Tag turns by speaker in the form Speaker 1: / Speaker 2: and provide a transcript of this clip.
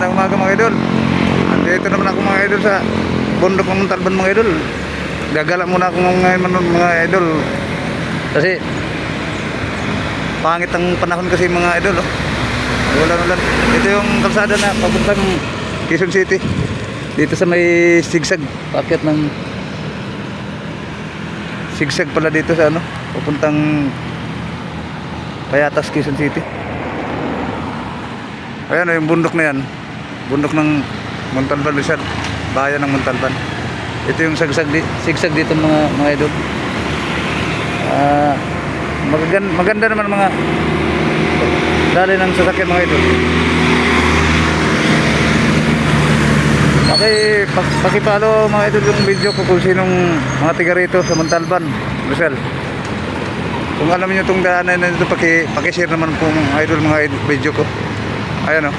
Speaker 1: magandang umaga mga idol. Andito naman ako mga idol sa bundok ng Montalban mga idol. Gagala muna ako ngayon mga idol. Kasi pangit ang panahon kasi mga idol. Ulan-ulan. Ito yung kalsada na papuntang Quezon City. Dito sa may sigsag. Paket ng sigsag pala dito sa ano. Papuntang Payatas, Quezon City. Ayan yung bundok na yan. Bundok ng Montalban Rizal. Bayan ng Montalban. Ito yung sigsag dito mga idol. Maganda naman mga dali ng sasakyan mga idol. Pakipalo mga idol yung video ko kung sinong mga tiga rito sa Montalban Rizal. Kung alam niyo itong daanan na ito, pakishare naman po mga idol video ko. Ayan o.